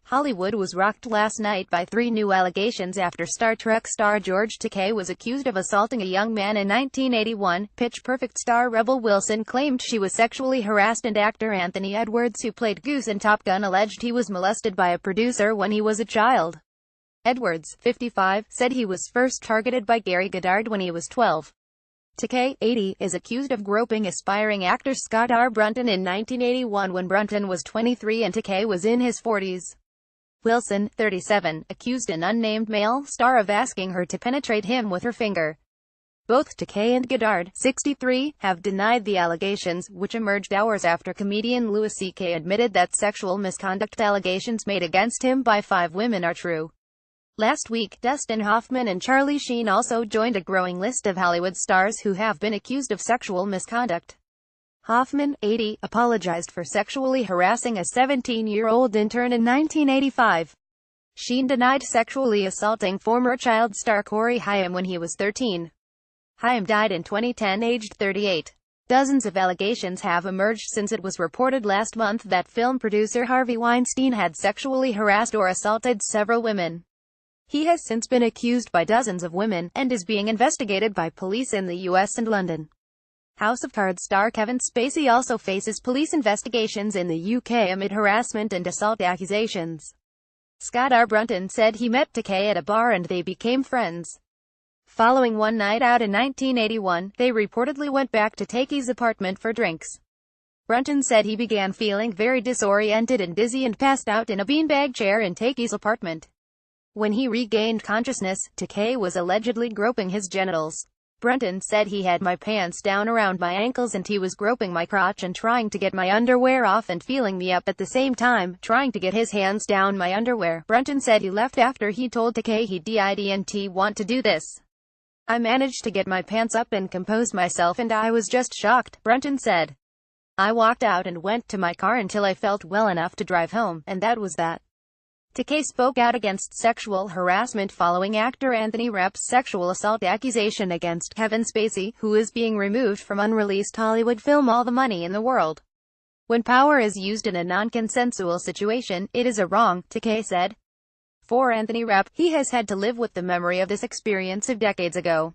Hollywood was rocked last night by three new allegations after Star Trek star George Takei was accused of assaulting a young man in 1981. Pitch Perfect star Rebel Wilson claimed she was sexually harassed, and actor Anthony Edwards, who played Goose in Top Gun, alleged he was molested by a producer when he was a child. Edwards, 55, said he was first targeted by Gary Goddard when he was 12. Takei, 80, is accused of groping aspiring actor Scott R. Brunton in 1981 when Brunton was 23 and Takei was in his 40s. Wilson, 37, accused an unnamed male star of asking her to penetrate him with her finger. Both Takei and Goddard, 63, have denied the allegations, which emerged hours after comedian Louis C.K. admitted that sexual misconduct allegations made against him by 5 women are true. Last week, Dustin Hoffman and Charlie Sheen also joined a growing list of Hollywood stars who have been accused of sexual misconduct. Hoffman, 80, apologized for sexually harassing a 17-year-old intern in 1985. Sheen denied sexually assaulting former child star Corey Haim when he was 13. Haim died in 2010, aged 38. Dozens of allegations have emerged since it was reported last month that film producer Harvey Weinstein had sexually harassed or assaulted several women. He has since been accused by dozens of women, and is being investigated by police in the US and London. House of Cards star Kevin Spacey also faces police investigations in the UK amid harassment and assault accusations. Scott R. Brunton said he met Takei at a bar and they became friends. Following one night out in 1981, they reportedly went back to Takei's apartment for drinks. Brunton said he began feeling very disoriented and dizzy and passed out in a beanbag chair in Takei's apartment. When he regained consciousness, Takei was allegedly groping his genitals. Brunton said he had my pants down around my ankles and he was groping my crotch and trying to get my underwear off and feeling me up at the same time, trying to get his hands down my underwear. Brunton said he left after he told Takei he didn't want to do this. I managed to get my pants up and compose myself and I was just shocked, Brunton said. I walked out and went to my car until I felt well enough to drive home, and that was that. Takei spoke out against sexual harassment following actor Anthony Rapp's sexual assault accusation against Kevin Spacey, who is being removed from unreleased Hollywood film All the Money in the World. When power is used in a non-consensual situation, it is a wrong, Takei said. For Anthony Rapp, he has had to live with the memory of this experience of decades ago.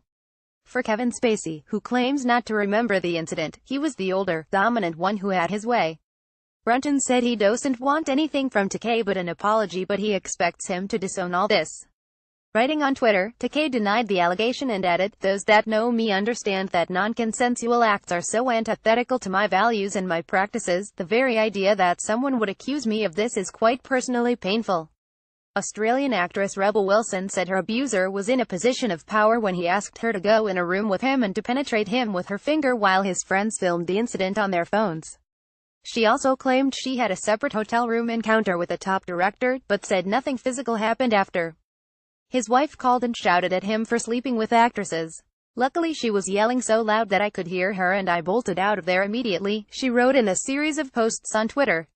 For Kevin Spacey, who claims not to remember the incident, he was the older, dominant one who had his way. Brunton said he doesn't want anything from Takei but an apology, but he expects him to disown all this. Writing on Twitter, Takei denied the allegation and added, "Those that know me understand that non-consensual acts are so antithetical to my values and my practices, the very idea that someone would accuse me of this is quite personally painful." Australian actress Rebel Wilson said her abuser was in a position of power when he asked her to go in a room with him and to penetrate him with her finger while his friends filmed the incident on their phones. She also claimed she had a separate hotel room encounter with the top director, but said nothing physical happened after. His wife called and shouted at him for sleeping with actresses. Luckily she was yelling so loud that I could hear her and I bolted out of there immediately, she wrote in a series of posts on Twitter.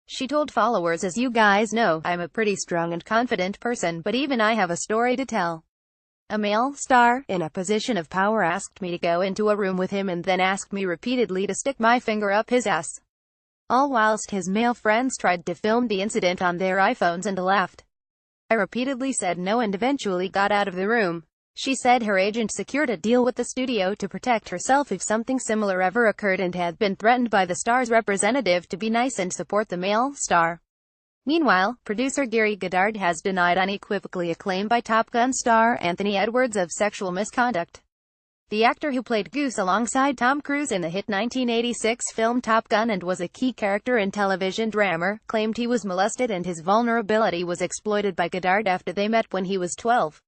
She told followers, "As you guys know, I'm a pretty strong and confident person, but even I have a story to tell. A male star, in a position of power, asked me to go into a room with him and then asked me repeatedly to stick my finger up his ass. All whilst his male friends tried to film the incident on their iPhones and laughed. I repeatedly said no and eventually got out of the room." She said her agent secured a deal with the studio to protect herself if something similar ever occurred and had been threatened by the star's representative to be nice and support the male star. Meanwhile, producer Gary Goddard has denied unequivocally a claim by Top Gun star Anthony Edwards of sexual misconduct. The actor, who played Goose alongside Tom Cruise in the hit 1986 film Top Gun and was a key character in television drama, claimed he was molested and his vulnerability was exploited by Goddard after they met when he was 12.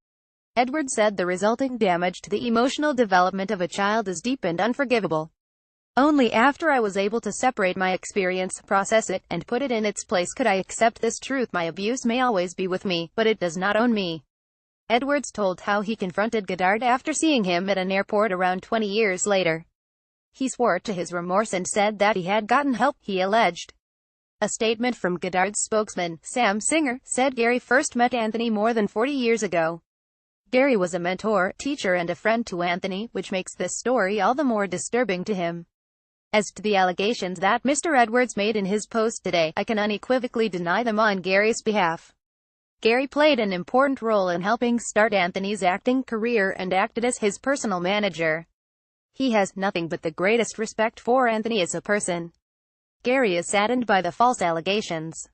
Edwards said the resulting damage to the emotional development of a child is deep and unforgivable. Only after I was able to separate my experience, process it, and put it in its place could I accept this truth. My abuse may always be with me, but it does not own me. Edwards told how he confronted Goddard after seeing him at an airport around 20 years later. He swore to his remorse and said that he had gotten help, he alleged. A statement from Goddard's spokesman, Sam Singer, said Gary first met Anthony more than 40 years ago. Gary was a mentor, teacher and a friend to Anthony, which makes this story all the more disturbing to him. As to the allegations that Mr. Edwards made in his post today, I can unequivocally deny them on Gary's behalf. Gary played an important role in helping start Anthony's acting career and acted as his personal manager. He has nothing but the greatest respect for Anthony as a person. Gary is saddened by the false allegations.